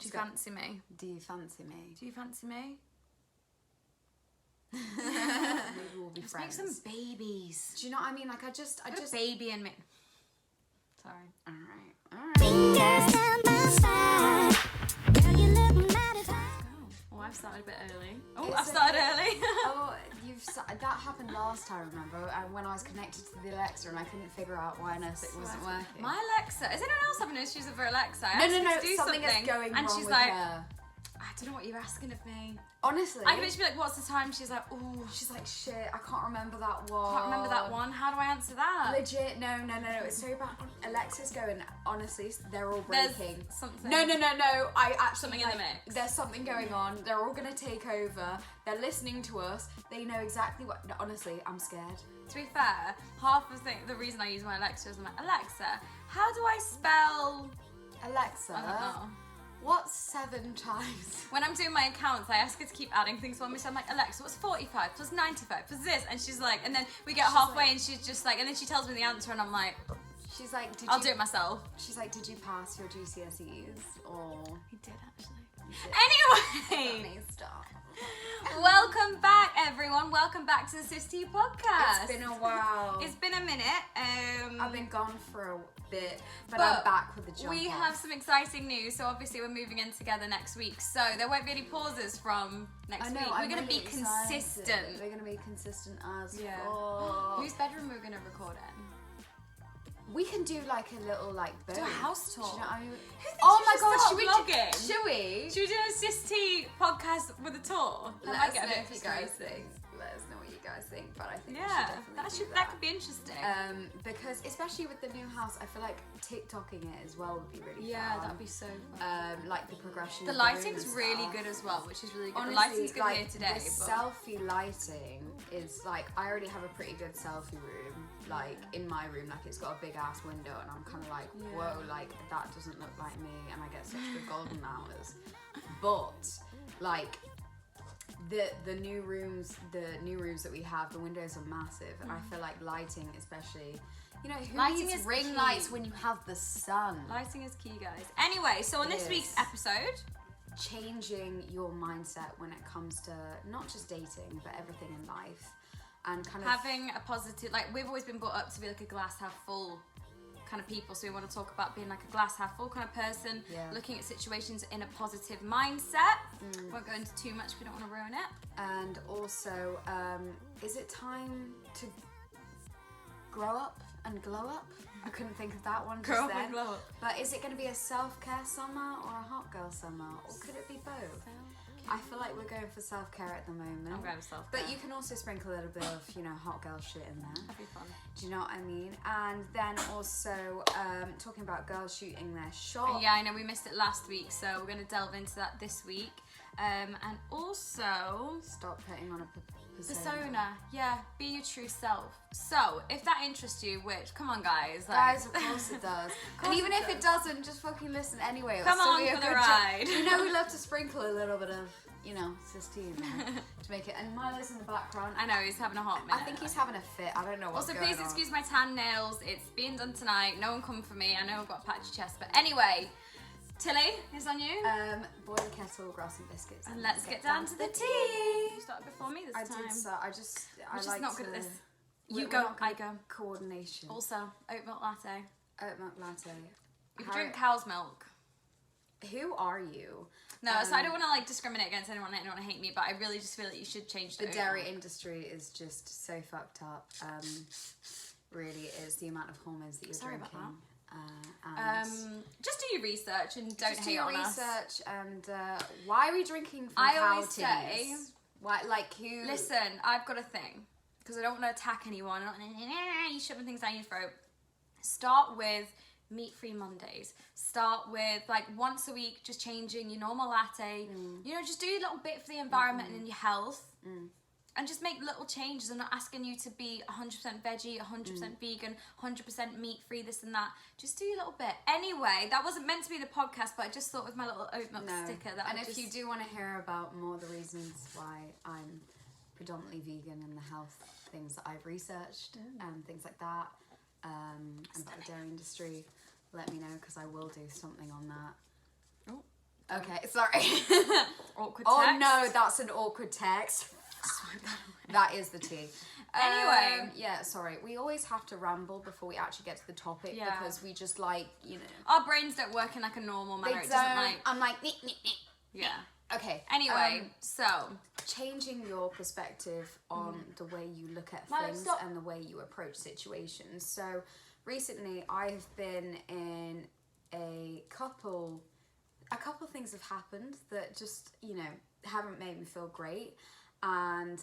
Do you fancy me? Do you fancy me? Do you fancy me? Maybe we'll be friends. Make some babies. Do you know what I mean? Like I just a baby in me. Sorry. All right. Fingers down my spine. Girl, you look mighty fine. Oh, I've started a bit early. Oh, I've started early. Oh, that happened last time, remember? When I was connected to the Alexa and I couldn't figure out why on earth it wasn't working. My Alexa. Is anyone else having issues with her Alexa? No. Something is going wrong with her. I don't know what you're asking of me. Honestly. I can literally be like, what's the time? She's like, ooh. She's like, shit, I can't remember that one. Can't remember that one. How do I answer that? Legit, no. It's so bad. Alexa's going, honestly, they're all breaking. There's something. No. I actually, something in the mix. There's something going on. They're all going to take over. They're listening to us. They know exactly what. No, honestly, I'm scared. To be fair, half of the reason I use my Alexa is I'm like, Alexa, how do I spell... Alexa, I don't know. What's 7 times? When I'm doing my accounts, I ask her to keep adding things for me. So I'm like, Alexa, what's 45 plus 95 plus this? And she's like, and then we get halfway and she's just like, and then she tells me the answer and I'm like, she's like, I'll do it myself. She's like, did you pass your GCSEs? Or I did actually. Anyway. Let me stop. Welcome back, everyone. Welcome back to the SisTEAM podcast. It's been a while. It's been a minute. I've been gone for a bit, but I'm back with the jump We off. have some exciting news. So obviously we're moving in together next week. So there won't be any pauses from next week. We're going to be consistent. We're going to be consistent as yeah. fuck. Whose bedroom we're going to record in? We can do like a little like both. Do a house tour. Do you know what I mean? Oh my god, should we vlogging? Should we? Should we do a SisTEAM podcast with a tour? Let us know if you guys think. Let us know what you guys think. But I think we should definitely do that could be interesting. Because especially with the new house, I feel like TikToking it as well would be really fun. Yeah, that'd be so fun. Like the progression. The of lighting's room and really stuff. good as well, which is really good. Honestly, the lighting's good like, here today. The selfie lighting is like, I already have a pretty good selfie room. Like in my room, like it's got a big ass window, and I'm kind of like, whoa, like that doesn't look like me, and I get such good golden hours. But like the new rooms that we have, the windows are massive, and I feel like lighting, especially, you know, who Lighting needs is ring key. lights when you have the sun? Lighting is key, guys. Anyway, so on this week's episode, changing your mindset when it comes to not just dating, but everything in life. And kind of having a positive, like we've always been brought up to be like a glass half full kind of people, so we want to talk about being like a glass half full kind of person, looking at situations in a positive mindset. Won't go into too much, we don't want to ruin it. And also, is it time to grow up and glow up? I couldn't think of that one just Grow up then. and glow up. But is it going to be a self-care summer or a hot girl summer, or could it be both? I feel like we're going for self-care at the moment. I'm going for self-care. But you can also sprinkle a little bit of, you know, hot girl shit in there. That'd be fun. Do you know what I mean? And then also talking about girls shooting their shot. Yeah, I know we missed it last week, so we're going to delve into that this week. And also... Stop putting on a persona. Yeah, be your true self. So, if that interests you, which, come on guys. Like, guys, of course it does. And even if it doesn't, just fucking listen anyway. Come on for the ride. You know, we love to sprinkle a little bit of, you know, SisTEAM to make it. And Milo's in the background. I know, he's having a hot minute. I think he's having a fit. I don't know what's Also, going on. please excuse my tan nails. It's being done tonight. No one come for me. I know I've got a patchy chest. But anyway, Tilly, it's on you. Boil the kettle, grass and biscuits. And let's get down to the tea. You started before me this time. I did start. I'm just not good at this. You We're go, not I go. Coordination. Also, oat milk latte. Oat milk latte. You can drink cow's milk. Who are you? No, so I don't want to like discriminate against anyone hate me, but I really just feel that you should change the dairy industry is just so fucked up. Really is the amount of hormones that you're drinking. About that. And just do your research and don't hate on us. Just do your research and why are we drinking from I cow always teas? say, why, like who? Listen, I've got a thing because I don't want to attack anyone. You shoving things down your throat. Start with meat-free Mondays. Start with like once a week, just changing your normal latte. You know, just do a little bit for the environment and your health. And just make little changes. I'm not asking you to be 100% veggie, 100% vegan, 100% meat-free, this and that. Just do a little bit. Anyway, that wasn't meant to be the podcast, but I just thought with my little oat milk sticker that and if you do want to hear about more the reasons why I'm predominantly vegan and the health things that I've researched and things like that, and about the dairy industry, let me know because I will do something on that. Okay, sorry. Awkward Oh text. no, that's an awkward text. That is the tea. Anyway. Yeah, sorry. We always have to ramble before we actually get to the topic Yeah. because we just like, you know. Our brains don't work in like a normal manner. It doesn't like. I'm like, nee, nee, nee. Yeah. Okay. Anyway, so. Changing your perspective on the way you look at Milo, things stop. and the way you approach situations. So recently I've been in a couple things have happened that just, you know, haven't made me feel great. And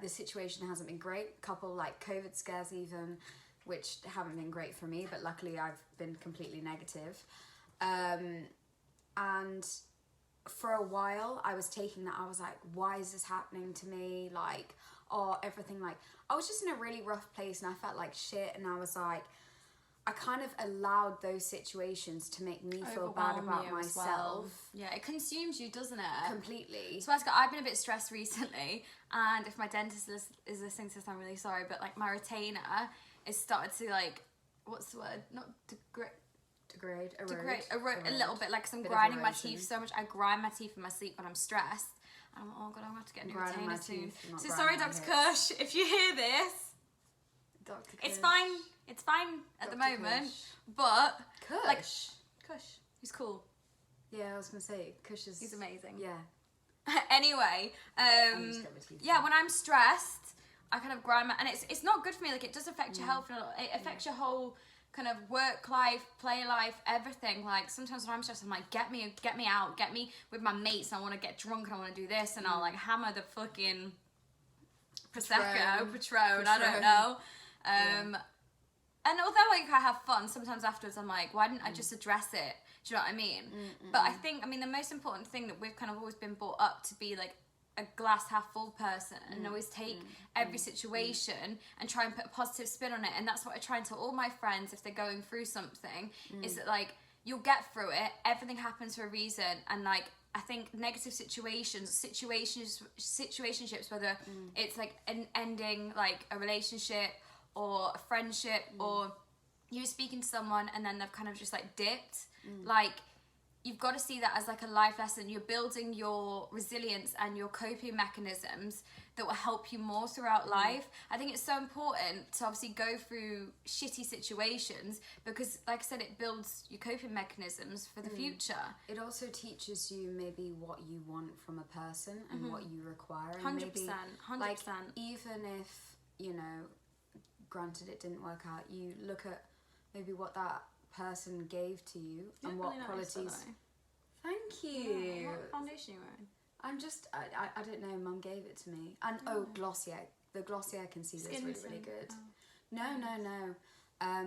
the situation hasn't been great. Couple like COVID scares even, which haven't been great for me, but luckily I've been completely negative. And for a while I was taking that, I was like, why is this happening to me? Like, oh, everything, like, I was just in a really rough place and I felt like shit, and I was like, I kind of allowed those situations to make me feel bad Overwhelm about you as well. myself. Yeah, it consumes you, doesn't it? Completely. So I've been a bit stressed recently, and if my dentist is listening to this, I'm really sorry, but like my retainer is started to like, what's the word? Not Erode a little bit, like 'cause I'm Bit of grinding my erosion. teeth so much. I grind my teeth in my sleep when I'm stressed. And I'm like, oh god, I'm gonna have to get a new Grinding my retainer soon. teeth, not So grinding sorry, my Dr. hips. Kush, if you hear this, Dr. it's Kush. fine. It's fine at the Dr. moment. Kush. But Kush. like Kush, he's cool. Yeah, I was gonna say Kush is. He's amazing. Yeah. Anyway, just get my teeth yeah, done. when I'm stressed, I kind of grind my, and it's not good for me. Like, it does affect your health. It affects your whole kind of work life, play life, everything. Like, sometimes when I'm stressed, I'm like, get me out, get me with my mates. And I want to get drunk and I want to do this, and I'll like hammer the fucking Prosecco, Patron. I don't know. And although like I have fun, sometimes afterwards I'm like, why didn't I just address it? Do you know what I mean? But I think, the most important thing that we've kind of always been brought up to be like a glass half full person and always take every situation and try and put a positive spin on it. And that's what I try and tell all my friends if they're going through something, is that like, you'll get through it. Everything happens for a reason. And like, I think negative situationships, whether it's like an ending like a relationship or a friendship, or you're speaking to someone and then they've kind of just like dipped, like, you've got to see that as like a life lesson. You're building your resilience and your coping mechanisms that will help you more throughout life. I think it's so important to obviously go through shitty situations because, like I said, it builds your coping mechanisms for the future. It also teaches you maybe what you want from a person and what you require. And 100%, maybe, 100%. Like, even if, you know, granted it didn't work out, you look at maybe what that person gave to you and what qualities. Thank you. What foundation are you wearing? I'm just, I don't know, Mum gave it to me. And Glossier. The Glossier concealer is really, really good. No.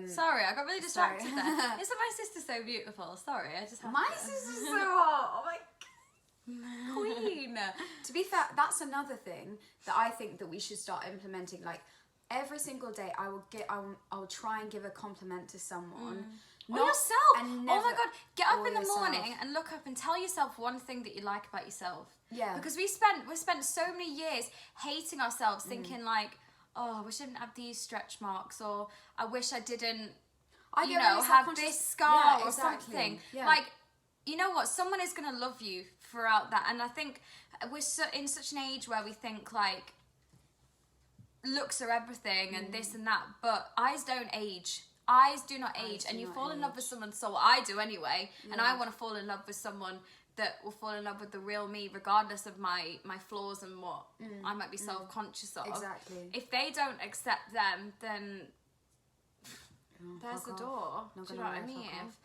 Sorry, I got really distracted Sorry. there. Isn't my sister so beautiful? Sorry, I just have My to. sister's so hot. Oh my queen. To be fair, that's another thing that I think that we should start implementing. Like, every single day, I'll try and give a compliment to someone. Or yourself. And Oh my god, get up or in the yourself. morning and look up and tell yourself one thing that you like about yourself. Yeah. Because we spent so many years hating ourselves, thinking like, oh, I wish I didn't have these stretch marks, or I wish I didn't, I you get know, really have self-conscious. this scar Yeah, or exactly. something. Yeah. Like, you know what? Someone is gonna love you throughout that, and I think we're in such an age where we think like looks are everything and this and that, but eyes don't age. Eyes do not age, and you fall in love with someone. So I do anyway, and I want to fall in love with someone that will fall in love with the real me, regardless of my flaws and what I might be self-conscious of. Exactly. If they don't accept them, then there's the fuck door. off. Not Do you know gonna what I lie, mean? fuck off.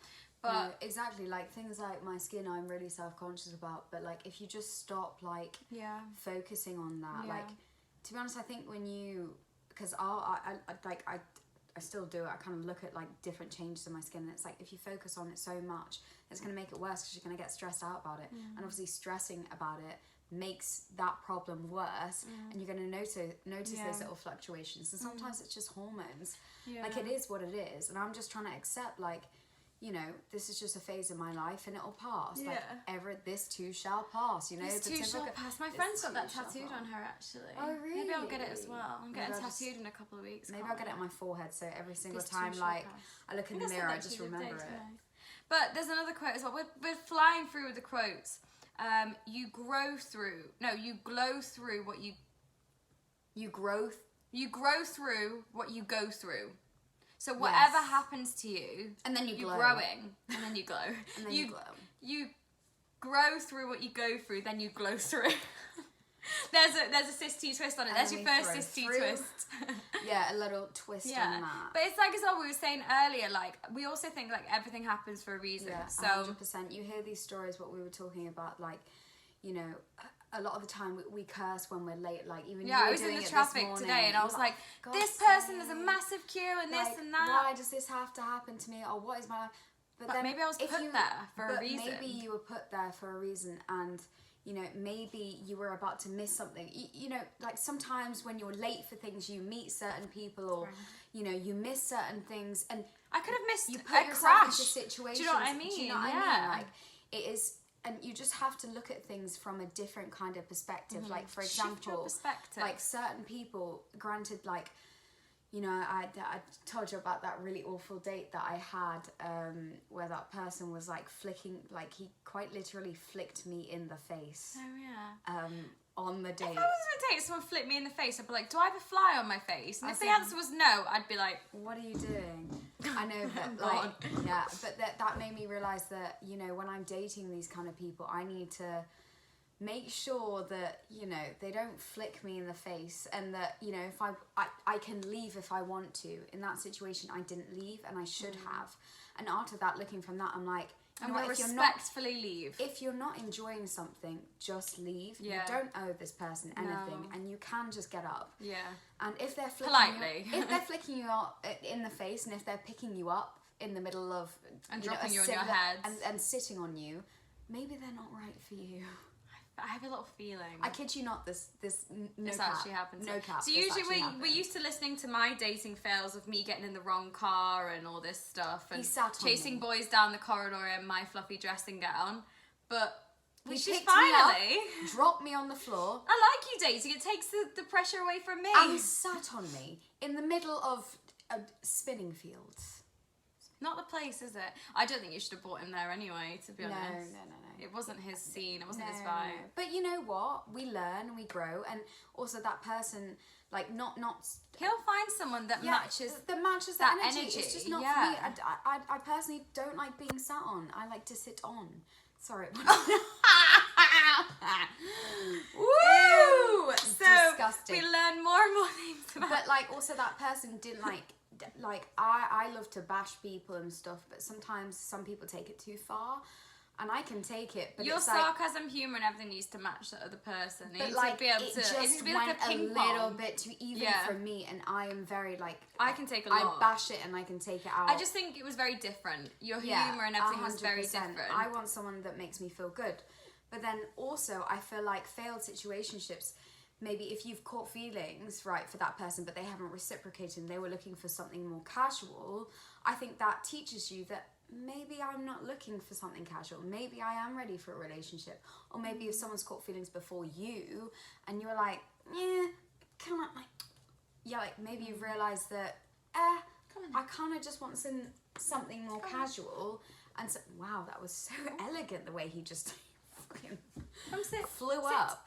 But No, exactly, like things like my skin I'm really self-conscious about, but like if you just stop like yeah, focusing on that, Yeah. like, to be honest, I think when you, because I still do it, I kind of look at like different changes in my skin, and it's like if you focus on it so much, it's going to make it worse because you're going to get stressed out about it, and obviously stressing about it makes that problem worse, and you're going to notice Yeah. those little fluctuations, and sometimes it's just hormones. yeah. Like, it is what it is, and I'm just trying to accept, like, you know, this is just a phase in my life and it'll pass. Yeah. Like, this too shall pass, you know? This the too shall typical- pass. My this friend's got too that shall tattooed pass. on her actually. Oh, Maybe I'll get it as really? well. I'm Maybe getting I'll just- tattooed in a couple of weeks. Maybe can't I'll get it wait. on my forehead, so every single This too time, shall like, pass. I look in I the think I mirror, said I that just to you the other remember day, it. didn't I? But there's another quote as well. We're flying through with the quotes. You glow through what you through what you go through. So whatever happens to you, and then you're growing, and then you glow. And then you glow. You grow through what you go through, then you glow through. There's a SisTEAM twist on it. That's your first SisTEAM twist. Yeah, a little twist on that. But it's like as well we were saying earlier, like we also think like everything happens for a reason. Yeah, so 100%. You hear these stories, what we were talking about, like, you know, a lot of the time we curse when we're late. Like even I was in the traffic today and I was like, this person is a massive queue and this and that. Why does this have to happen to me? Or what is my life? But maybe I was put there for a reason. Maybe you were put there for a reason, and you know, maybe you were about to miss something. You know, like sometimes when you're late for things, you meet certain people, or you know, you miss certain things, and I could have missed you put a yourself crash. into situations. Do you know what I mean? Do you know what I mean? Like it is, and you just have to look at things from a different kind of perspective. Like for Shift your example, perspective. like certain people, granted, like. You know, I told you about that really awful date that I had where that person was like flicking, like he quite literally flicked me in the face. Oh yeah. On the date. If I was on a date, someone flicked me in the face, I'd be like, do I have a fly on my face? And if the think- answer was no, I'd be like, What are you doing? I know, but Go like, on. yeah, but that made me realise that, you know, when I'm dating these kind of people, I need to make sure that, you know, they don't flick me in the face, and that, you know, if I can leave if I want to. In that situation, I didn't leave, and I should have. And after that, looking from that, I'm like, you and know what, what, respectfully leave. if you're not enjoying something, just leave. Yeah. You don't owe this person anything, No. and you can just get up. Yeah. And if they're flicking Politely. if they're flicking you out in the face, and if they're picking you up in the middle of And you know, dropping a you on your cigarette head. and sitting on you, maybe they're not right for you. I have a little feeling. I kid you not. This no This cap. actually happens. No cap. So this usually actually we're happened. used to listening to my dating fails of me getting in the wrong car and all this stuff and He sat on chasing me. boys down the corridor in my fluffy dressing gown. But He we should picked me up, finally. dropped me on the floor, I like you dating. It takes the pressure away from me. and sat on me in the middle of a spinning field. Not the place, is it? I don't think you should have brought him there anyway, to be No, honest. no. It wasn't his scene. It wasn't his No, vibe. no. But you know what? We learn, we grow, and also that person, like, not He'll find someone that matches. that matches that that energy. energy, It's just not yeah. for me. I personally don't like being sat on. I like to sit on. Sorry. Woo! So Disgusting. we learn more and more things about. But like, also that person didn't like. I love to bash people and stuff, but sometimes some people take it too far, and I can take it. But Your it's like, sarcasm, humour, and everything needs to match the other person. It but needs like, to be able it to. just It needs to be went like a ping little pong. bit too even Yeah. for me, and I am very like. I can take a I lot. bash it and I can take it out. I just think it was very different. Your humour and everything was very 100%. different. I want someone that makes me feel good. But then also, I feel like failed situationships, maybe if you've caught feelings, right, for that person, but they haven't reciprocated and they were looking for something more casual, I think that teaches you that maybe I'm not looking for something casual. Maybe I am ready for a relationship. Or maybe if someone's caught feelings before you and you're like, yeah, come on, like, yeah, like maybe you've realised that, I kind of just want something more casual. And so, wow, that was so elegant the way he just fucking Come sit. flew Sit. up.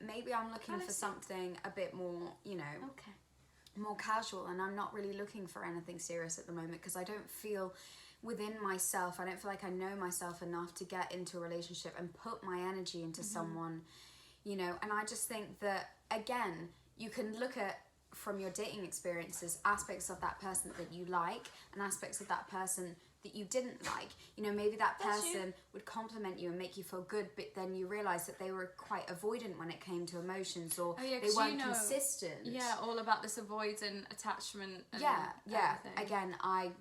Maybe I'm looking Have a for sit. something a bit more, you know, Okay. more casual, and I'm not really looking for anything serious at the moment because I don't feel within myself, I don't feel like I know myself enough to get into a relationship and put my energy into someone, you know. And I just think that, again, you can look at from your dating experiences aspects of that person that you like and aspects of that person that you didn't like. You know, maybe that That's you. person would compliment you and make you feel good, but then you realise that they were quite avoidant when it came to emotions, or Oh, yeah, they 'cause weren't you know- consistent. Yeah, all about this avoidant attachment. And Yeah. everything. Again, I'm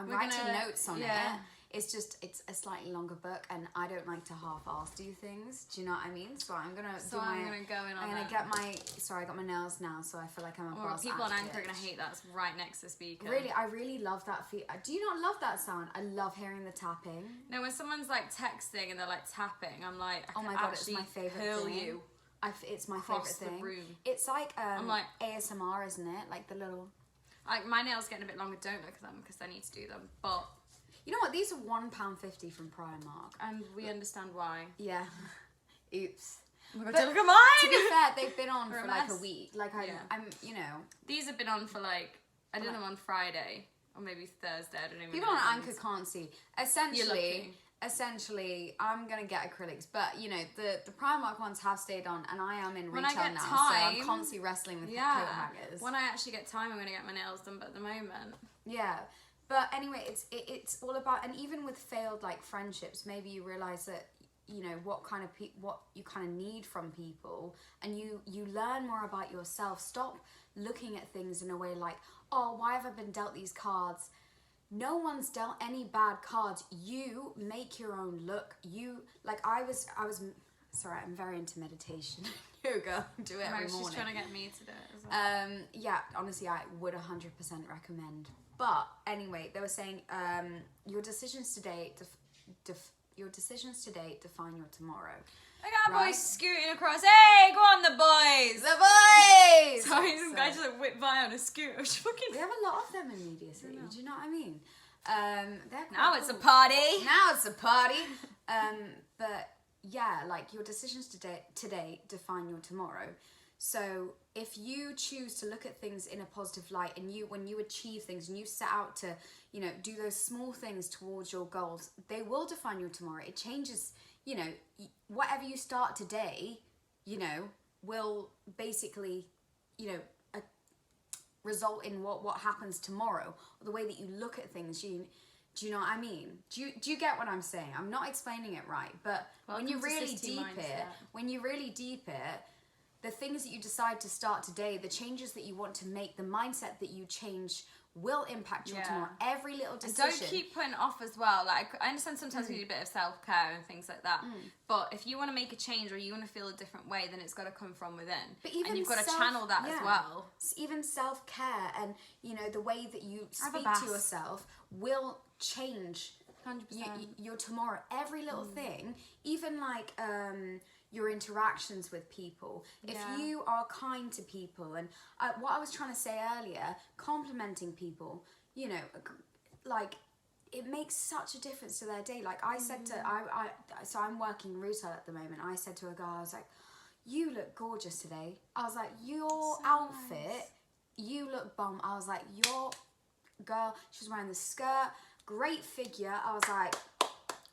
We're writing gonna- notes on yeah. it. It's just, it's a slightly longer book, and I don't like to half-ass do things. Do you know what I mean? So I'm gonna So do I'm my. gonna go in on I'm gonna that. get my. Sorry, I got my nails now, so I feel like I'm a Well, boss. people on and Anchor are bitch. gonna hate that. It's right next to the speaker. Really, I really love that. Do you not love that sound? I love hearing the tapping. No, when someone's like texting and they're like tapping, I'm like, I Oh can my god, it's actually my favorite curl thing. you. It's my across favorite the thing. room. It's like like- ASMR, isn't it? Like the little. Like my nails getting a bit longer. Don't look at them because I need to do them. But You know what? These are £1.50 from Primark. And we understand why. Yeah. Oops. Oh my God, But look at mine! To be fair, they've been on We're for a like a mess. week. Like I'm, you know. These have been on for like, I did them on Friday. Or maybe Thursday, I don't even People know. on Anchor can't see. You're lucky. Essentially, I'm gonna get acrylics, but you know the Primark ones have stayed on, and I am in When I retail get now, time, so I'm constantly wrestling with coat hangers. When I actually get time, I'm gonna get my nails done. But at the moment, Yeah, but anyway, it's all about, and even with failed like friendships, maybe you realize that you know what you kind of need from people, and you learn more about yourself. Stop looking at things in a way like, oh, why have I been dealt these cards? No one's dealt any bad cards. You make your own look. You, like, I was sorry, I'm very into meditation. Yoga, do it every morning. she's trying to get me to do it as well. Yeah, honestly, I would 100% recommend. But anyway, they were saying your decisions today define your tomorrow. I got right? boys scooting across. Hey, go on, the boys! The boys! Sorry, some guy just like whipped by on a scooter. We have a lot of them in Media City. Do you know what I mean? They're Now quite it's a cool. party. Now it's a party. But yeah, like your decisions today define your tomorrow. So if you choose to look at things in a positive light, and when you achieve things and you set out to, you know, do those small things towards your goals, they will define your tomorrow. It changes, you know, whatever you start today, you know, will basically, you know, result in what happens tomorrow, or the way that you look at things. Do you know what I mean? Do you get what I'm saying? I'm not explaining it right, but when you really deep it, the things that you decide to start today, the changes that you want to make, the mindset that you change will impact your tomorrow. Every little decision. And don't keep putting off as well. Like, I understand sometimes we need a bit of self-care and things like that. But if you want to make a change or you want to feel a different way, then it's got to come from within. But even and you've got to channel that as well. Even self-care and, you know, the way that you speak to yourself will change 100%. Your tomorrow. Every little thing, even like your interactions with people. If you are kind to people, and what I was trying to say earlier, complimenting people, you know, like it makes such a difference to their day. Like I said to so I'm working retail at the moment. I said to a girl, I was like, "You look gorgeous today." I was like, "Your outfit, you look bomb." I was like, "Your girl." She was wearing the skirt, great figure. I was like,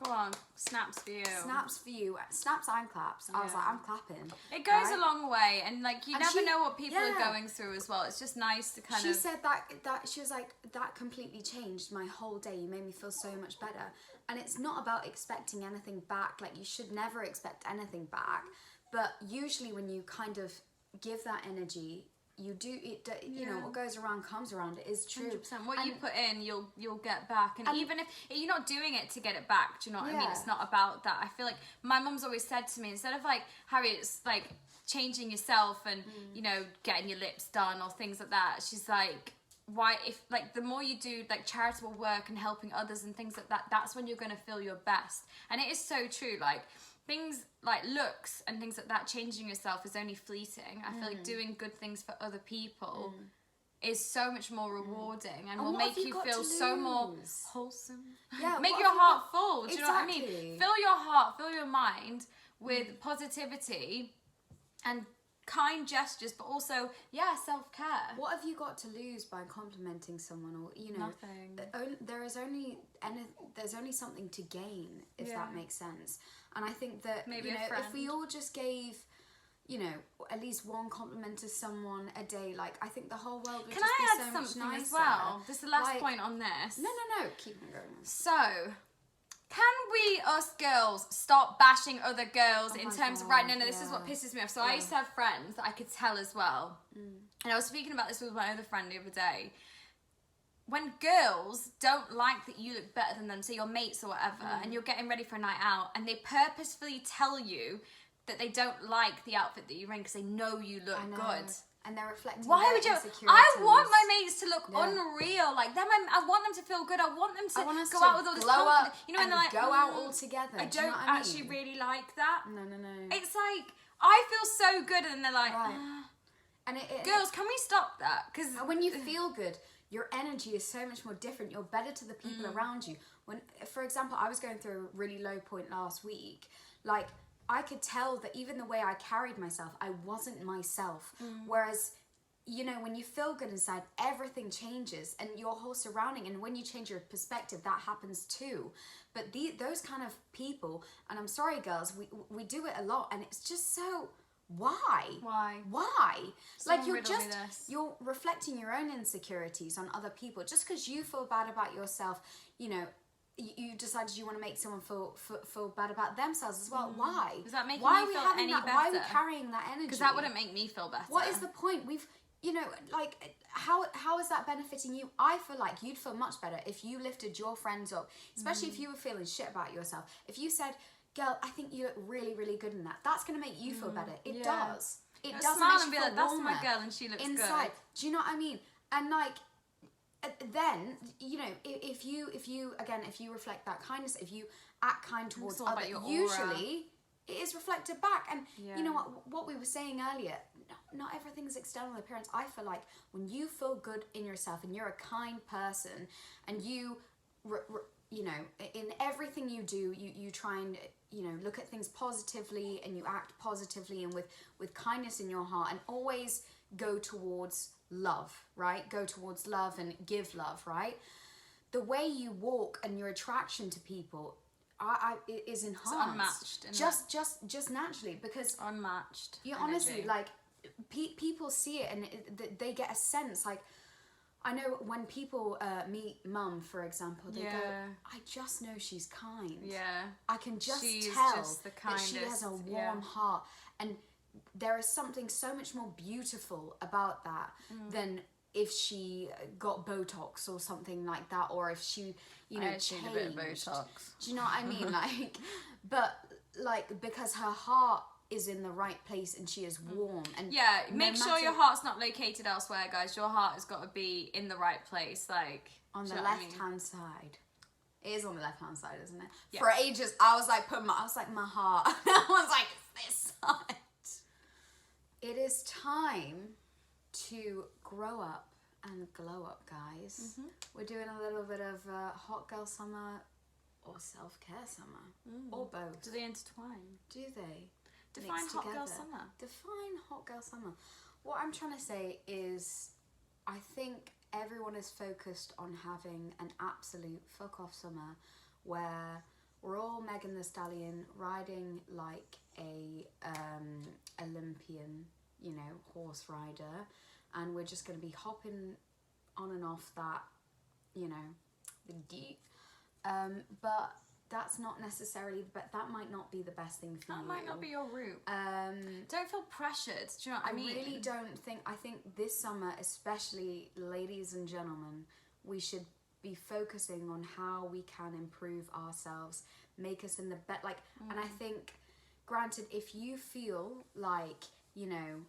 go on, snaps for you. Snaps for you. Snaps and claps. I was like, I'm clapping. It goes a long way, and like you never know what people are going through as well. It's just nice to kind of. She said that she was like, that completely changed my whole day. You made me feel so much better. And it's not about expecting anything back. Like you should never expect anything back. But usually when you kind of give that energy, you do it. You know what goes around comes around. It is true. 100%. What you put in, you'll get back. And even if you're not doing it to get it back, do you know what I mean? It's not about that. I feel like my mum's always said to me, instead of like Harriet's like changing yourself and you know getting your lips done or things like that, she's like, why, if like the more you do like charitable work and helping others and things like that, that's when you're going to feel your best. And it is so true. Like things like looks and things like that, changing yourself is only fleeting. I feel like doing good things for other people is so much more rewarding and will make you feel so more wholesome. Yeah, make your heart full. Do you know what I mean? Fill your heart, fill your mind with positivity and kind gestures, but also self-care. What have you got to lose by complimenting someone, or you know, nothing. There's only something to gain, if that makes sense. And I think that maybe you know, if we all just gave, you know, at least one compliment to someone a day, like I think the whole world would Can just I be add so much something nicer. as well? This is the last Like- point on this. No, keep on going. So, can we, us girls, stop bashing other girls in terms of, right, no, this is what pisses me off. So I used to have friends that I could tell as well. And I was speaking about this with my other friend the other day. When girls don't like that you look better than them, say your mates or whatever, and you're getting ready for a night out, and they purposefully tell you that they don't like the outfit that you're in because they know you look good. And they're reflecting. Why their would you? insecurities. I want my mates to look unreal. Like them, I want them to feel good. I want them to go out with all this confidence. You know, and like go out all together. I don't actually really like that. No. It's like I feel so good, and they're like, and girls, can we stop that? Because when you feel good, your energy is so much more different. You're better to the people around you. for example, I was going through a really low point last week, like I could tell that even the way I carried myself, I wasn't myself. Whereas, you know, when you feel good inside, everything changes and your whole surrounding, and when you change your perspective, that happens too. But those kind of people, and I'm sorry girls, we do it a lot, and it's just so, why? Like you're reflecting your own insecurities on other people. Just because you feel bad about yourself, you know, you decided you want to make someone feel bad about themselves as well. Why? Does that make you why feel any that, better? Why are we carrying that energy? Because that wouldn't make me feel better. What is the point? You know, like, how is that benefiting you? I feel like you'd feel much better if you lifted your friends up, especially if you were feeling shit about yourself. If you said, girl, I think you look really, really good in that. That's going to make you feel better. It does. It does. Smile make and you be feel like, that's warmer my girl and she looks inside. good. Do you know what I mean? And like, then, you know, if you reflect that kindness, if you act kind towards all about others, your aura. usually it is reflected back. And you know what we were saying earlier, not everything's external appearance. I feel like when you feel good in yourself and you're a kind person, and you you know, in everything you do, you try and, you know, look at things positively, and you act positively and with kindness in your heart, and always go towards love, right? Go towards love and give love, right? The way you walk and your attraction to people is enhanced. It's unmatched. Just naturally, because Unmatched. you energy. honestly, like, people see it, and they get a sense, like, I know when people meet mum, for example, they go, I just know she's kind. Yeah. I can just She's tell just the that she has a warm heart. And there is something so much more beautiful about that than if she got Botox or something like that, or if she, you know, changed. A bit of Botox. Do you know what I mean? Like, but like, because her heart is in the right place and she is warm, and make sure your heart's not located elsewhere, guys. Your heart has got to be in the right place, like on the left hand side. It is on the left hand side, isn't it? Yeah. For ages I was like my heart. I was like, this side. It is time to grow up and glow up, guys. We're doing a little bit of hot girl summer or self-care summer, or both. Do they intertwine? Do they? Define Mixed hot girl together. summer. Define hot girl summer. What I'm trying to say is, I think everyone is focused on having an absolute fuck off summer where we're all Megan Thee Stallion riding like a Olympian, you know, horse rider, and we're just going to be hopping on and off that, you know, the deep. But that's not necessarily, but that might not be the best thing for you. That might not be your route. Don't feel pressured. Do you know what I mean? I really don't think, I think this summer, especially ladies and gentlemen, we should be focusing on how we can improve ourselves, make us in the best, like, and I think, granted, if you feel like, you know,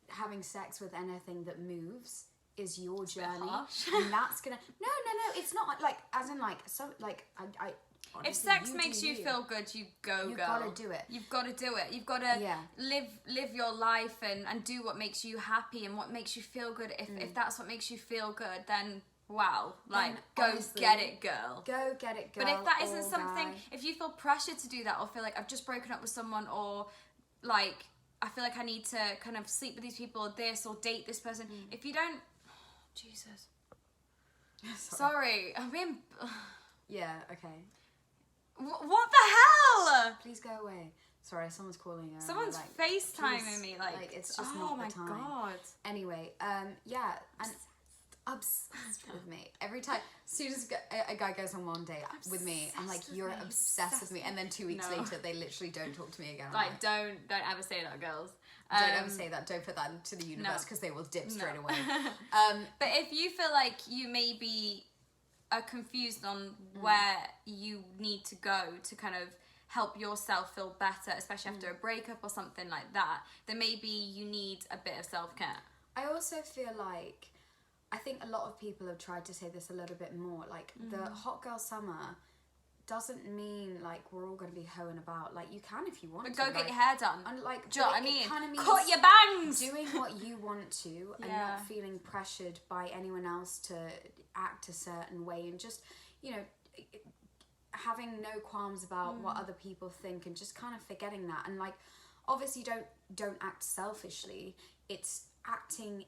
having sex with anything that moves is your journey, and that's gonna no, it's not like, as in like, so like, I honestly, if sex makes you feel good, you go, you've girl. gotta do it. You've got to do it. You've got to live your life and do what makes you happy and what makes you feel good. If that's what makes you feel good, then wow, like, Then go honestly, get it, girl. Go get it, girl. But if that isn't or something, guy. if you feel pressured to do that, or feel like I've just broken up with someone, or like I feel like I need to kind of sleep with these people, or this, or date this person, if you don't, Jesus. Sorry, I'm being. Yeah, okay. What the hell? Please go away. Sorry, someone's calling. Someone's like, FaceTiming please, me, like it's just oh not my the time. god. Anyway, yeah, and obsessed with me. Every time, as soon as a guy goes on one date with me, I'm like, you're obsessed with me, and then 2 weeks later, they literally don't talk to me again. Like, don't ever say that, girls. Don't ever say that. Don't put that into the universe, because they will dip straight away. But if you feel like you maybe are confused on where you need to go to kind of help yourself feel better, especially after a breakup or something like that, then maybe you need a bit of self-care. I also feel like, I think a lot of people have tried to say this a little bit more, like, the hot girl summer doesn't mean like we're all going to be hoeing about. Like, you can if you want But to. go get your hair done. And like, do you know what I mean? Kind of means cut your bangs. Doing what you want to and not feeling pressured by anyone else to act a certain way, and just, you know, having no qualms about what other people think, and just kind of forgetting that. And like, obviously don't act selfishly. It's acting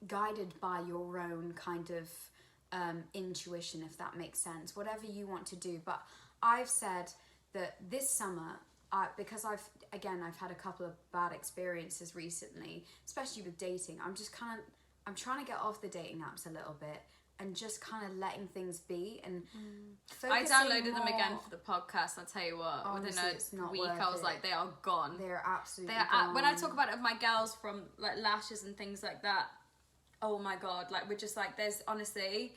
guided by your own kind of intuition, if that makes sense, whatever you want to do. But I've said that this summer, because I've had a couple of bad experiences recently, especially with dating. I'm trying to get off the dating apps a little bit and just kind of letting things be, and I downloaded them more. again for the podcast. I'll tell you what, Honestly, within it's a not week worth I was it. like, they are gone. They're absolutely When I gone. talk about it with my girls from like lashes and things like that, oh my god, like we're just like, there's honestly,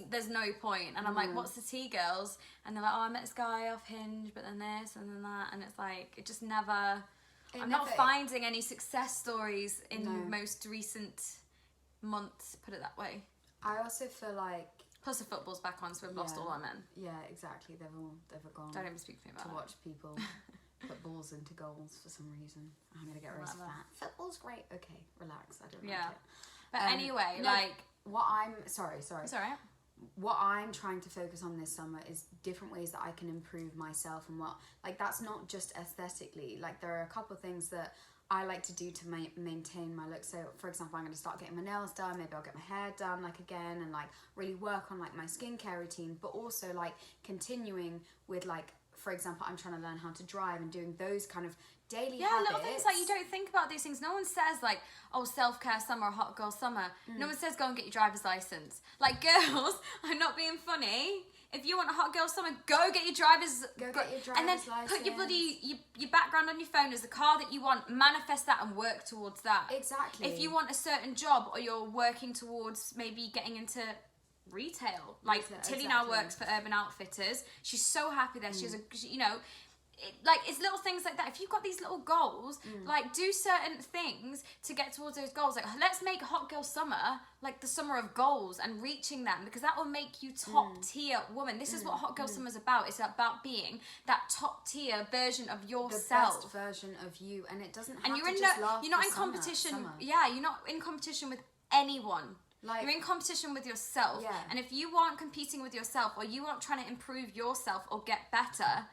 there's no point. And I'm like, what's the tea, girls? And they're like, oh, I met this guy off Hinge, but then this and then that, and it's like, it just never. I'm not finding any success stories in most recent months, put it that way. I also feel like, plus the football's back on, so we've lost all our men. yeah, exactly, they've all gone Don't even speak to me about to it. watch people put balls into goals for some reason. I'm gonna get raised for that. Football's great. Okay, relax, I don't like it. But anyway, no, like, what I'm sorry. it's alright. What I'm trying to focus on this summer is different ways that I can improve myself, and what, like, that's not just aesthetically. Like, there are a couple of things that I like to do to maintain my look. So, for example, I'm going to start getting my nails done. Maybe I'll get my hair done, like, again, and like really work on like my skincare routine. But also like continuing with, like, for example, I'm trying to learn how to drive and doing those kind of daily habits. Little things like, you don't think about these things. No one says like, oh, self-care summer or hot girl summer. No one says go and get your driver's license. Like, girls, I'm not being funny. If you want a hot girl summer, go get your driver's and then put your bloody your background on your phone as the car that you want. Manifest that and work towards that. Exactly. If you want a certain job, or you're working towards maybe getting into retail, like Tilly now works for Urban Outfitters. She's so happy there. She's it's little things like that. If you've got these little goals, like, do certain things to get towards those goals. Like, let's make Hot Girl Summer like the summer of goals and reaching them, because that will make you top tier woman. This is what Hot Girl Summer's about. It's about being that top tier version of yourself, the best version of you, and it doesn't have and to just last you're not for in competition. summer. Yeah, you're not in competition with anyone. Like, you're in competition with yourself. Yeah. And if you aren't competing with yourself, or you aren't trying to improve yourself or get better,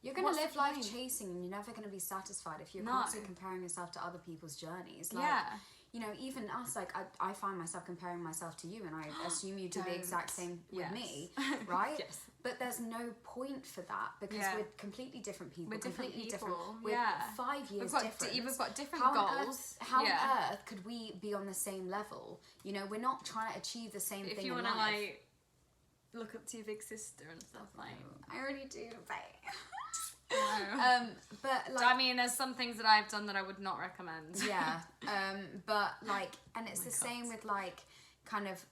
you're going to what's live the life point? chasing, and you're never going to be satisfied if you're No. constantly comparing yourself to other people's journeys. Like, Yeah. you know, even us, like, I find myself comparing myself to you, and I assume you do the exact same with Yes. me, right? Yes. But there's no point for that, because Yeah. we're completely different people. We're different completely people, We're yeah. 5 years We've got different. we've got different How on goals. earth, how Yeah. on earth could we be on the same level? You know, we're not trying to achieve the same If thing you in want to life. like look up to your big sister and stuff, like, I already do, babe. no. But like, I mean, there's some things that I've done that I would not recommend. yeah, but like, and it's Oh my the God. same with like, kind of,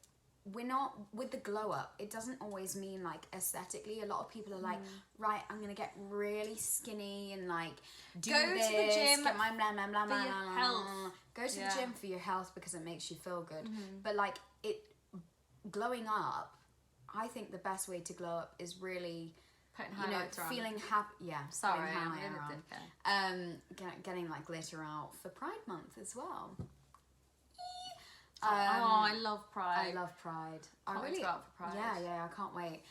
we're not with the glow up. It doesn't always mean like aesthetically. A lot of people are like, right, I'm gonna get really skinny and like do Go to the this, gym get my blah blah blah for blah your blah, health. blah. Go to Yeah. the gym for your health because it makes you feel good. But like, glowing up, I think the best way to glow up is really, Putting you know, highlighter on. feeling happy. Yeah, Sorry, putting I'm highlighter gonna on. Getting like glitter out for Pride Month as well. Oh, I love Pride. I love Pride. Can't wait to go out for Pride. Yeah, I can't wait.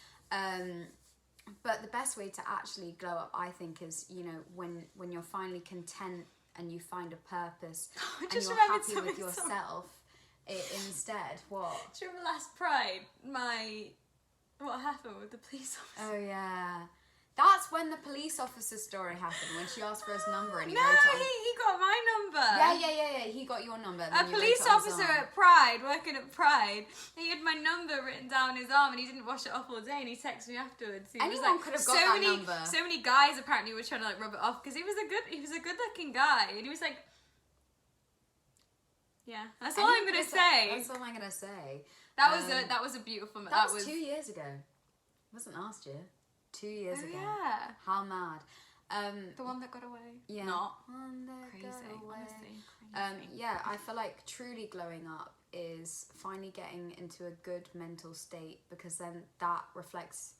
But the best way to actually glow up, I think, is, you know, when you're finally content and you find a purpose I and just you're remembered happy with something. yourself. Instead, what? Do you remember last Pride? What happened with the police officer? Oh yeah. That's when the police officer story happened, when she asked for his number and he No, wrote it on. he got my number. Yeah. He got your number. and A then you wrote police it on his officer arm. at Pride, working at Pride, he had my number written down on his arm and he didn't wash it off all day, and he texted me afterwards. He was Anyone like, could have got that number. So many guys apparently were trying to like rub it off, because he was a good looking guy, and he was like, yeah, that's all I'm gonna say. That's all I'm gonna say. That was a beautiful moment. That was 2 years ago. It wasn't last year. 2 years Oh, ago. yeah. How mad. The one that got away. Yeah. Not One that crazy. got away. Honestly, crazy. Yeah, I feel like truly glowing up is finally getting into a good mental state, because then that reflects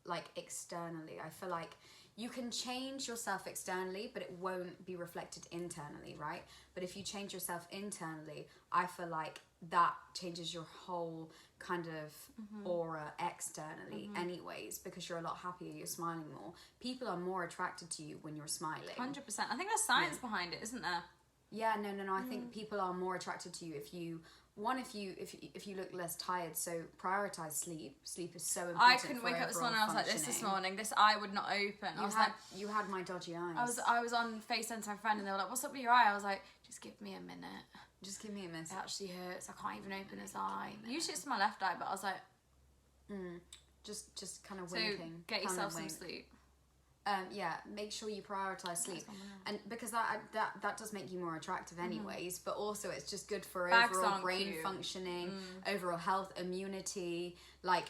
like externally. I feel like you can change yourself externally, but it won't be reflected internally, right? But if you change yourself internally, I feel like that changes your whole kind of aura externally anyways, because you're a lot happier, you're smiling more. People are more attracted to you when you're smiling. 100%. I think there's science behind it, isn't there? Yeah, no. I think people are more attracted to you if you look less tired. So prioritize sleep. Sleep is so important. I couldn't wake up this morning. I was like this morning. This eye would not open. You had my dodgy eyes. I was on FaceTime to my friend and they were like, "What's up with your eye?" I was like, "Just give me a minute. Just give me a minute. It actually hurts. I can't even open his eye. Usually it's my left eye, but I was like, just kind of so winking. get kind yourself of some wink. sleep. Yeah, make sure you prioritize sleep, and because that does make you more attractive anyways. But also, it's just good for Bags overall aren't brain cute. functioning, overall health, immunity. Like,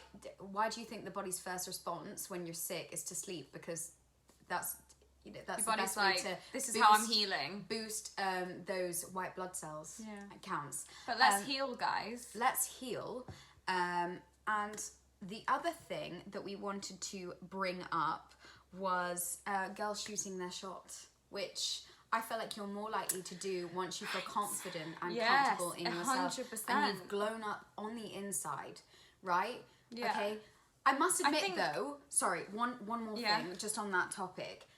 why do you think the body's first response when you're sick is to sleep? Because that's that's Your the body's best like, way to this is boost, how I'm healing. Boost those white blood cells. Yeah. It counts. But let's heal, guys. Let's heal. And the other thing that we wanted to bring up was girls shooting their shot, which I feel like you're more likely to do once you feel confident and comfortable in yourself 100%. and you've grown up on the inside, right? Yeah. Okay. I must admit think- though, sorry, one more Yeah. thing just on that topic.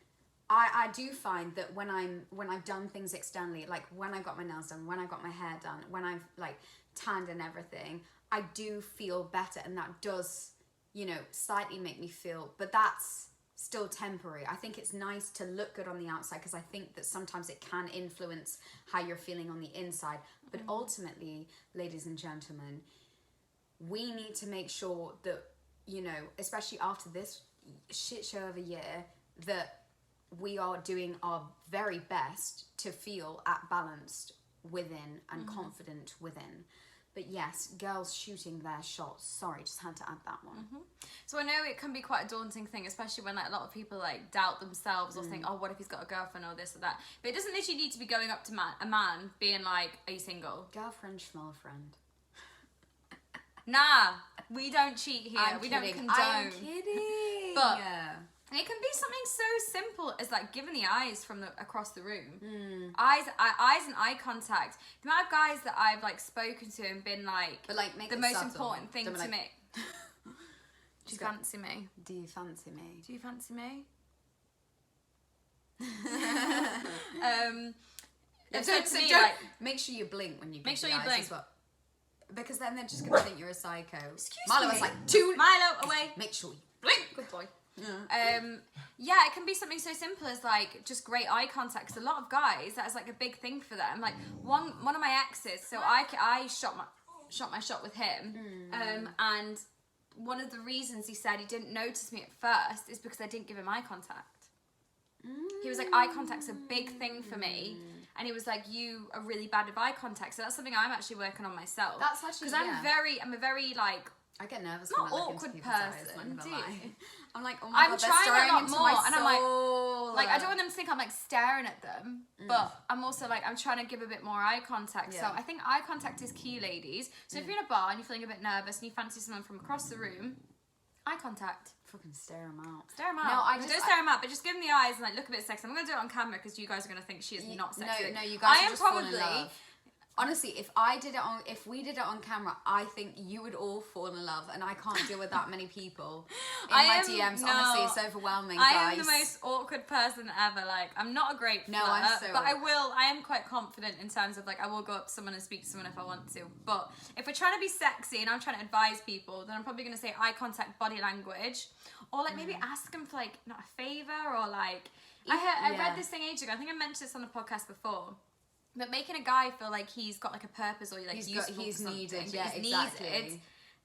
I do find that when I've done things externally, like when I got my nails done, when I got my hair done, when I've like tanned and everything, I do feel better, and that does, slightly make me feel, but that's still temporary. I think it's nice to look good on the outside because I think that sometimes it can influence how you're feeling on the inside. But ultimately, ladies and gentlemen, we need to make sure that, especially after this shit show of a year, that we are doing our very best to feel at balanced within and confident within. But yes, girls shooting their shots. Sorry, just had to add that one. So I know it can be quite a daunting thing, especially when like a lot of people like doubt themselves or think, oh, what if he's got a girlfriend or this or that. But it doesn't literally need to be going up to a man being like, are you single? Girlfriend, schmellfriend. Nah, we don't cheat here. We don't condone. I'm kidding. But it can be something so simple as like giving the eyes from across the room. Eyes and eye contact. The amount of guys that I've like spoken to and been like, But like, make the it most subtle. important thing Don't be to like, me. Do you fancy me? Do you fancy me? Do you fancy me? Make sure you blink when you give Make sure the you eyes blink. As well. Because then they're just gonna think you're a psycho. Excuse Milo me. was like, "Dude, Milo, away. make sure you Blink. Good boy. Yeah, it can be something so simple as like just great eye contact. Because a lot of guys, that's like a big thing for them. Like one of my exes, so I shot my shot with him, and one of the reasons he said he didn't notice me at first is because I didn't give him eye contact. He was like, eye contact's a big thing for me, and he was like, you are really bad with eye contact. So that's something I'm actually working on myself. That's actually, because I'm a very like. I get nervous Not when I look awkward into people's eyes, person, not do gonna lie. you? I'm like, oh my I'm god, they're trying staring a lot into more, my and I'm like, soul. Like, I don't want them to think I'm like staring at them, but I'm also like, I'm trying to give a bit more eye contact. So Yeah. I think eye contact is key, ladies. So if you're in a bar and you're feeling a bit nervous and you fancy someone from across the room, eye contact. fucking stare them out. Stare them out. No, don't stare them out, but just give them the eyes and like look a bit sexy. I'm gonna do it on camera because you guys are gonna think she is not sexy. No, you guys I are am just falling probably. in love. Honestly, if we did it on camera, I think you would all fall in love, and I can't deal with that many people in my DMs. Honestly, it's overwhelming, I guys. am the most awkward person ever. Like, I'm not a great flirter, I'm so but I am quite confident in terms of like, I will go up to someone and speak to someone if I want to. But if we're trying to be sexy and I'm trying to advise people, then I'm probably going to say eye contact, body language, or like maybe ask them for like, not a favour, or like, I read this thing ages ago. I think I mentioned this on the podcast before. But making a guy feel like he's got like a purpose or like he's needed, that yeah, he's exactly. needed,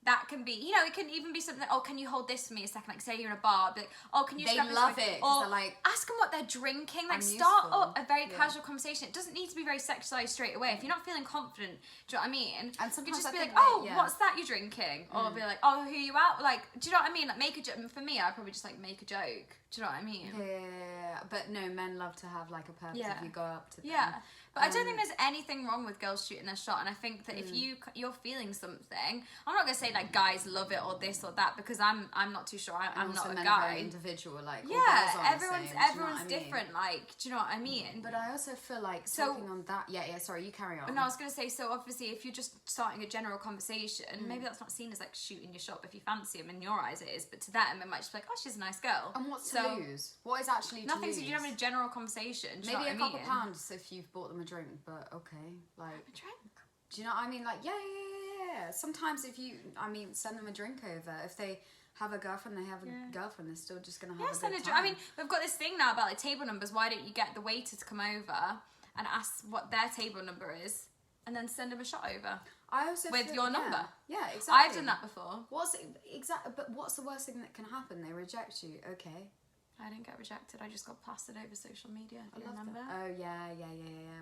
that can be, it can even be something. Oh, can you hold this for me a second? Like, say you're in a bar, be like, oh, can you? They grab this love for me? it 'cause Or they're like, ask them what they're drinking. Like, I'm start useful. up a very casual conversation. It doesn't need to be very sexualized straight away. If you're not feeling confident, do you know what I mean? And you sometimes just I be think, like, oh, yeah. what's that you're drinking? Or be like, oh, who you out? Like, do you know what I mean? Like, make a joke. For me, I'd probably just like make a joke. Do you know what I mean? Yeah, but no, men love to have like a purpose Yeah. if you go up to them. Yeah, But I don't think there's anything wrong with girls shooting their shot, and I think that if you're feeling something, I'm not gonna say like guys love it or this or that, because I'm not too sure. I'm not a men guy. are very individual, like Yeah, all girls aren't the everyone's same, do you know everyone's what I mean? different. Like, do you know what I mean? But I also feel like So- talking on that. Yeah. Sorry, you carry on. No, I was gonna say, so obviously, if you're just starting a general conversation, maybe that's not seen as like shooting your shot. But if you fancy them, in your eyes it is, but to them it might just be like, oh, she's a nice girl. And what's so, to lose? What is actually to nothing. lose? So you're having a general conversation. Do you Maybe know a what I couple mean? pounds if you've bought them a drink, but okay, like. A drink. Do you know what I mean? Like, yeah. Sometimes if you, send them a drink over. If they have a girlfriend, they have a girlfriend. They're still just gonna have a good time. I mean, we've got this thing now about like table numbers. Why don't you get the waiter to come over and ask what their table number is, and then send them a shot over I also with feel, your number? Yeah, exactly. I've done that before. But what's the worst thing that can happen? They reject you. Okay. I didn't get rejected. I just got plastered over social media. Do you I love remember? that. Oh yeah.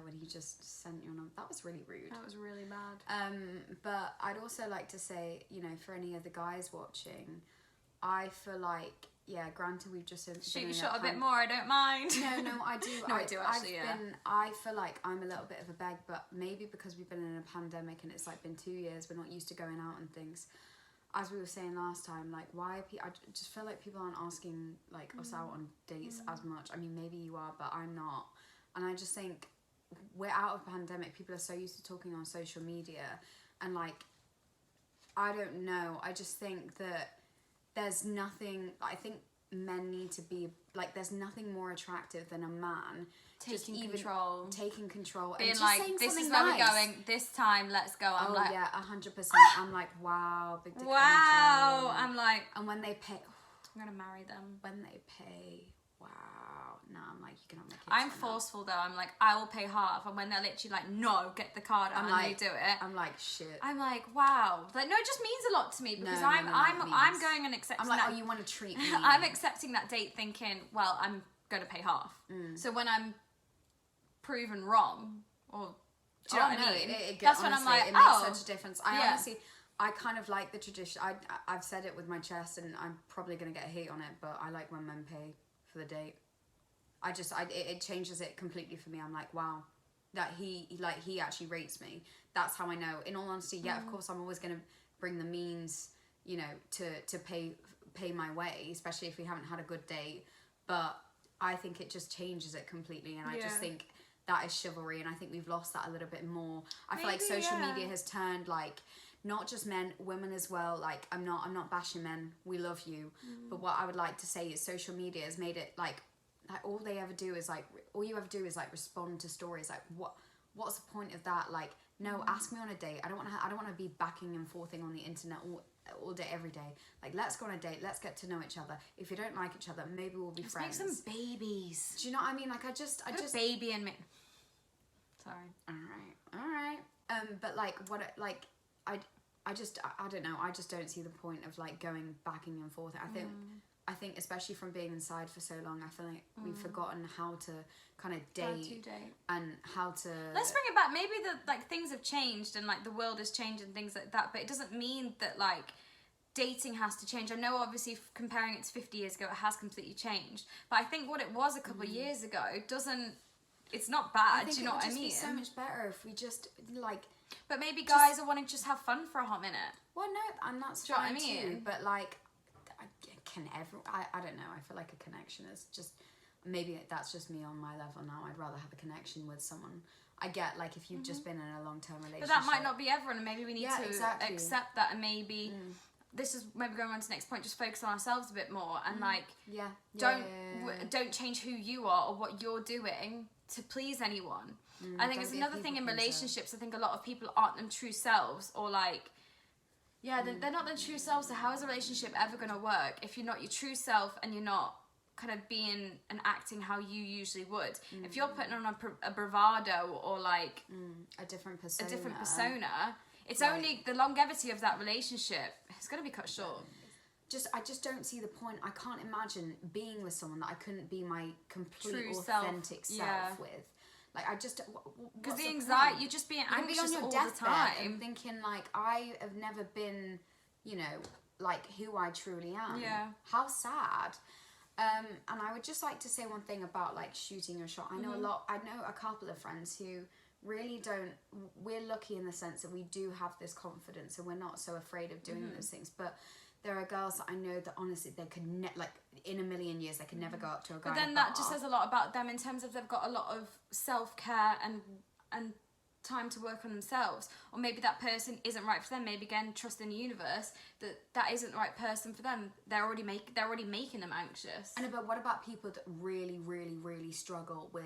When he just sent your number, that was really rude. That was really bad. But I'd also like to say, for any of the guys watching, I feel like, granted we've just been Shoot in your a shot a bit pan- more. I don't mind. No, I do. No, I do actually, yeah. I feel like I'm a little bit of a beg, but maybe because we've been in a pandemic and it's like been 2 years, we're not used to going out and things. As we were saying last time, like, why are I just feel like people aren't asking like us out on dates as much. I mean, maybe you are, but I'm not. And I just think we're out of a pandemic. People are so used to talking on social media, and like, I don't know. I just think that there's nothing. I think men need to be like. There's nothing more attractive than a man Taking control. taking control, Being and just like, saying this is something where nice. we're going. This time, let's go. I'm Oh like, yeah, 100%. I'm like, wow, big dick wow. energy. I'm like, And when they pay, I'm gonna marry them. when they pay, wow. No, I'm like, you cannot make it. I'm forceful though. I'm like, I will pay half, and when they're literally like, no, get the card out, I'm and like, they do it. I'm like, shit. I'm like, wow. Like, no, it just means a lot to me because No, I'm it means- going and accepting I'm like, that. oh, you want to treat me? I'm accepting that date, thinking, well, I'm gonna pay half. So when I'm proven wrong, or do you know what I mean? That's when I'm like, it makes oh, such a difference. I honestly, I kind of like the tradition. I've said it with my chest, and I'm probably gonna get hate on it, but I like when men pay for the date. It changes it completely for me. I'm like, wow, that he actually rates me. That's how I know. In all honesty, of course, I'm always gonna bring the means, to pay my way, especially if we haven't had a good date. But I think it just changes it completely, and I just think that is chivalry, and I think we've lost that a little bit more. I feel like Maybe, social yeah. media has turned like not just men, women as well. Like I'm not bashing men. We love you, but what I would like to say is social media has made it like all you ever do is like respond to stories. Like what's the point of that? Like no, ask me on a date. I don't want to be backing and forthing on the internet all day every day. Like let's go on a date. Let's get to know each other. If you don't like each other, maybe we'll be friends. make some babies. Do you know what I mean? Like I just Put a baby in me. Sorry. all right. But like what like I don't know. I just don't see the point of like going backing and forth. I think especially from being inside for so long, I feel like we've forgotten how to kind of date and how to. Let's bring it back. Maybe things have changed and like the world has changed and things like that, but it doesn't mean that like dating has to change. I know obviously comparing it to 50 years ago, it has completely changed. But I think what it was a couple of years ago it's not bad. Do you know what I mean? It would just be so much better if we just like. But maybe guys are wanting to just have fun for a hot minute. Well, no, and that's Do you know fine what I mean? too. But like, I don't know. I feel like a connection is just maybe that's just me on my level now. I'd rather have a connection with someone. I get like if you've just been in a long-term relationship. But that might not be everyone, and maybe we need to exactly. accept that, and maybe this is maybe going on to the next point. Just focus on ourselves a bit more, and like don't change who you are or what you're doing to please anyone. I think it's another thing in relationships. I think a lot of people aren't their true selves, or like. Yeah, they're not their true selves, so how is a relationship ever going to work if you're not your true self and you're not kind of being and acting how you usually would? If you're putting on a bravado or like a different persona, it's only the longevity of that relationship is going to be cut short. I just don't see the point. I can't imagine being with someone that I couldn't be my complete True authentic self. self with. Like I just because the anxiety, you're just being You're anxious be on your all the deathbed time. and thinking like I have never been, like who I truly am. Yeah. How sad. And I would just like to say one thing about like shooting your shot. I know I know a couple of friends who really don't. We're lucky in the sense that we do have this confidence and we're not so afraid of doing those things. But there are girls that I know that honestly they could like in a million years they could never go up to a guy. But then that just says a lot about them in terms of they've got a lot of self-care and time to work on themselves, or maybe that person isn't right for them. Maybe again, trust in the universe that isn't the right person for them. They're already making them anxious. I know, but what about people that really, really, really struggle with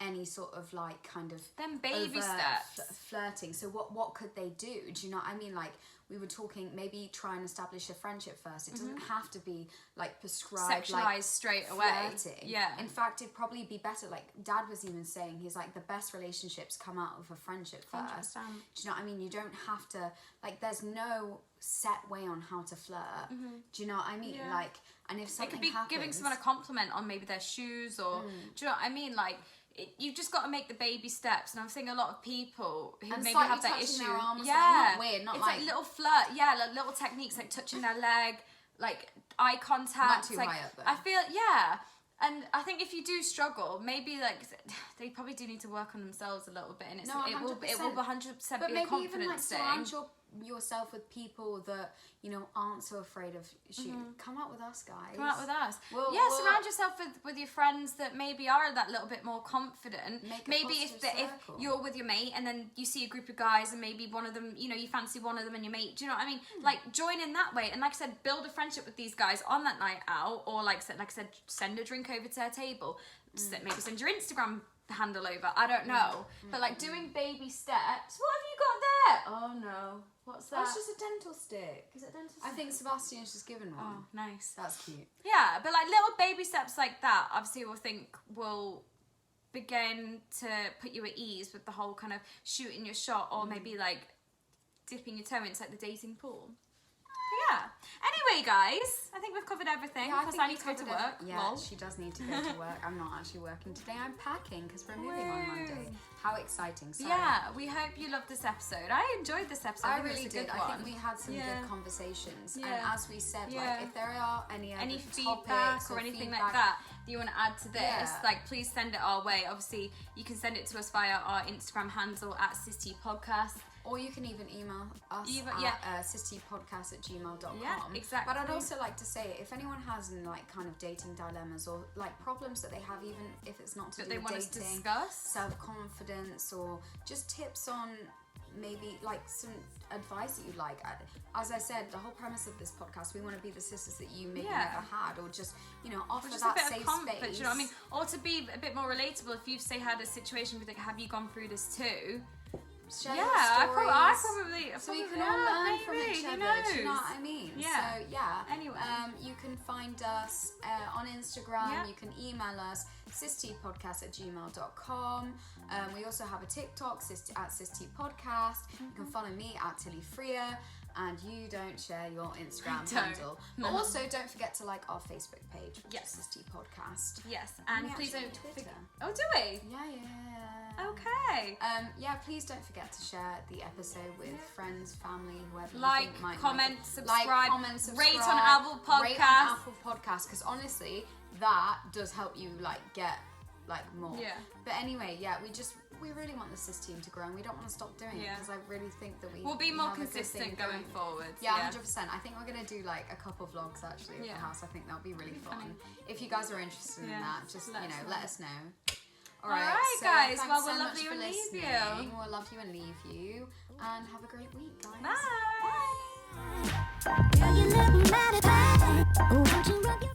any sort of like kind of Them baby overt steps. flirting? So what could they do? Do you know what I mean? Like we were talking, maybe try and establish a friendship first. It doesn't have to be like prescribed, Sexualized like, straight away. flirting. Yeah. In fact, it'd probably be better. Like Dad was even saying, he's like, the best relationships come out of a friendship first. 100%. Do you know what I mean? You don't have to, like, there's no set way on how to flirt. Do you know what I mean? Yeah. Like, and if It something could be happens, giving someone a compliment on maybe their shoes, or do you know what I mean? Like, you've just got to make the baby steps, and I'm seeing a lot of people who and maybe slightly have that touching issue. their arms, Yeah, like, not weird, not it's like little flirt, like little techniques, like touching their leg, like eye contact. Not too like, high up, though. I feel and I think if you do struggle, maybe like they probably do need to work on themselves a little bit, and No, it will 100% but be a maybe confidence even like thing. surround yourself with people that you know aren't so afraid of shoot. Come out with us, guys. Come out with us. We'll- Surround yourself with your friends that maybe are that little bit more confident. Make a Maybe if positive if circle. you're with your mate and then you see a group of guys and maybe one of them, you know, you fancy one of them and your mate. Do you know what I mean? Like join in that way, and like I said, build a friendship with these guys on that night out, or like I said, send a drink over to their table. Maybe send your Instagram handle over. I don't know, but like doing baby steps. What have you got there? Oh no, what's that? That's just a dental stick. Is it dental? I think Sebastian's just given one. Oh, nice. That's cute. Yeah, but like little baby steps like that, obviously, will begin to put you at ease with the whole kind of shooting your shot, or maybe like dipping your toe into like the dating pool. But yeah. Anyway, guys, I think we've covered everything. Yeah, Plus, think I we need to go to covered work. Yeah, Lol. she does need to go to work. I'm not actually working today. I'm packing because we're moving on Monday. Woo. How exciting! Sorry. Yeah, we hope you loved this episode. I enjoyed this episode. I think it was really a good did. I one. think we had some Yeah. good conversations. Yeah. And as we said, Yeah. like if there are any other Any topics feedback or anything like that you want to add to this, Yeah. like please send it our way. Obviously, you can send it to us via our Instagram handle at SisTEAM. Or you can even email us at sistepodcast@gmail.com. Yeah, exactly. But I'd also like to say, if anyone has any like kind of dating dilemmas or like problems that they have, even if it's not to that do they with want us dating, to discuss. self-confidence, or just tips on maybe like some advice that you'd like. As I said, the whole premise of this podcast, we want to be the sisters that you maybe Yeah. never had, or just, you know, offer Just that a bit safe of comfort, space. you know what I mean? Or to be a bit more relatable, if you've say had a situation with like, have you gone through this too? Share Yeah, your I stories. probably So we can yeah, all learn from maybe, each who other. knows? Do you know what I mean? Yeah. So yeah. Anyway. you can find us on Instagram. Yeah. You can email us sistepodcast@gmail.com. We also have a TikTok at sistepodcast. You can follow me at Tilly Freer. And you don't share your Instagram Don't. handle. No. But also don't forget to like our Facebook page, which Yes. is Sisty Podcast. Yes, And and we please actually don't do Twitter. Oh, do we? Yeah. Okay. Yeah, please don't forget to share the episode with friends, family, whoever you Like, think might comment, like it. subscribe, Like, comment, subscribe, rate on Apple Rate on Podcast. Apple Podcast, because honestly, that does help you like get like more. Yeah. But anyway, yeah, we really want the Sis team to grow, and we don't want to stop doing it Yeah. because I really think that We'll be we more have a good consistent thing going forward. Yeah, 100%. I think we're gonna do like a couple vlogs actually at Yeah. the house. I think that'll be really fun. funny. If you guys are interested in Yeah. that, just let us know. All right, so guys. thanks Well, so we'll love much you for and leave you. listening. We'll love you and leave you, and have a great week, guys. Bye. Girl, you look mighty fine. Won't you rub your